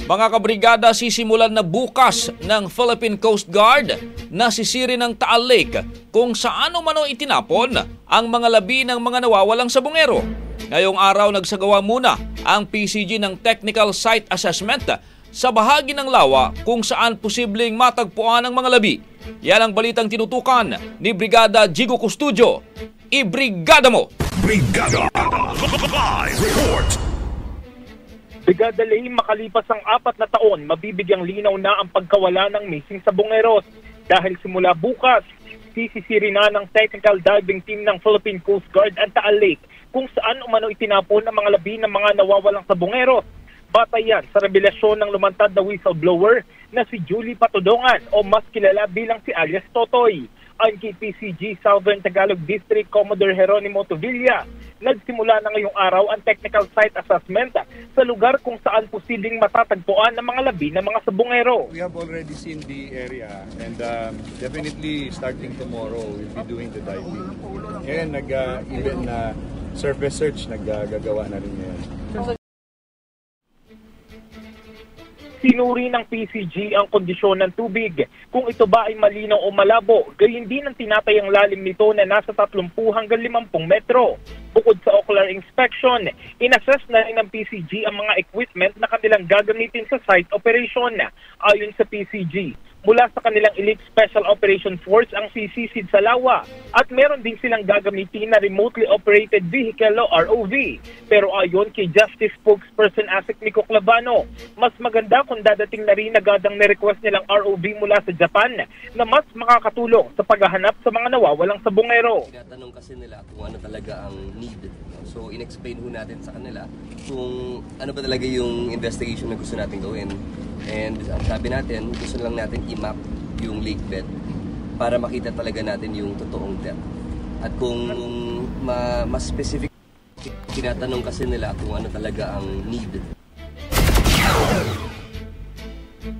Mga kabrigada, sisimulan na bukas ng Philippine Coast Guard na sisiri ng Taal Lake kung saan umano itinapon ang mga labi ng mga nawawalang sabongero. Ngayong araw nagsagawa muna ang PCG ng Technical Site Assessment sa bahagi ng lawa kung saan posibleng matagpuan ang mga labi. Yan ang balitang tinutukan ni Brigada Jigo Custodio. Ibrigada mo! Brigada Live Report! Brigada Lehim, makalipas ang 4 na taon, mabibigyang linaw na ang pagkawala ng missing sabongeros. Dahil simula bukas, sisisiri na ng Technical Diving Team ng Philippine Coast Guard ang Taal Lake kung saan umano itinapon ang mga labi ng mga nawawalang sabongeros. Batay yan sa revelasyon ng lumantad na whistleblower na si Julie Patudongan o mas kilala bilang si alias Totoy. Ayon kay PCG Southern Tagalog District Commodore Jeronimo Tuvilla, nagsimula na ngayong araw ang technical site assessment sa lugar kung saan posibleng matatagpuan ng mga labi ng mga sabongero. We have already seen the area and definitely starting tomorrow we'll be doing the diving. Ngayon even surface search naggagawa na rin ngayon. Sinuri ng PCG ang kondisyon ng tubig, kung ito ba ay malinaw o malabo, gayon din ang tinatayang lalim nito na nasa 30 hanggang 50 metro. Bukod sa ocular inspection, inassess na rin ng PCG ang mga equipment na kanilang gagamitin sa site operation. Ayon sa PCG, mula sa kanilang Elite Special Operations Force ang sisisid sa lawa at meron din silang gagamitin na remotely operated vehicle o ROV. Pero ayon kay Justice Spokesperson Asik Nico Clavano, mas maganda kung dadating na rin agadang ni-request nilang ROV mula sa Japan na mas makakatulong sa paghahanap sa mga nawawalang sabongero. Tinatanong kasi nila kung ano talaga ang need. So in-explain ho natin sa kanila kung ano ba talaga yung investigation na gusto natin gawin. And ang sabi natin, gusto lang natin i-map yung lake bed para makita talaga natin yung totoong depth. At kung mas specific, tinatanong kasi nila kung ano talaga ang need.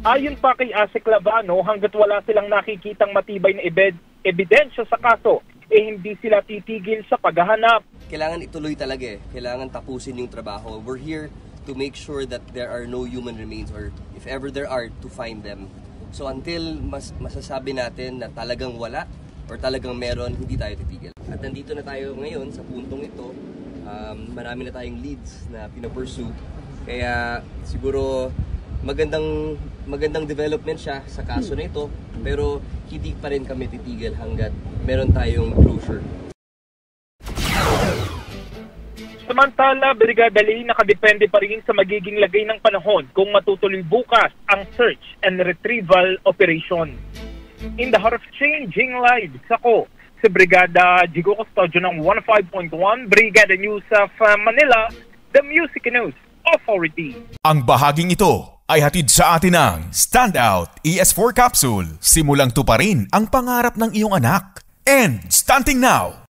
Ayon pa kay Asik Clavano, hanggat wala silang nakikitang matibay na ebidensya sa kaso, hindi sila titigil sa paghahanap. Kailangan ituloy talaga Kailangan tapusin yung trabaho. We're here to make sure that there are no human remains or if ever there are, to find them. So until masasabi natin na talagang wala or talagang meron, hindi tayo titigil. At nandito na tayo ngayon sa puntong ito. Marami na tayong leads na pinapursue. Kaya siguro magandang development siya sa kaso na ito, pero hindi pa rin kami titigil hanggat meron tayong closure. Samantala, Brigada Lehim, nakadepende pa rin sa magiging lagay ng panahon kung matutuloy bukas ang search and retrieval operation. In the heart of changing lives, ako si Brigada Jigo Custodio ng 105.1 Brigada News of Manila, the Music News Authority. Ang bahaging ito ay hatid sa atin ng Standout ES4 Capsule. Simulang tuparin ang pangarap ng iyong anak. And stunting now!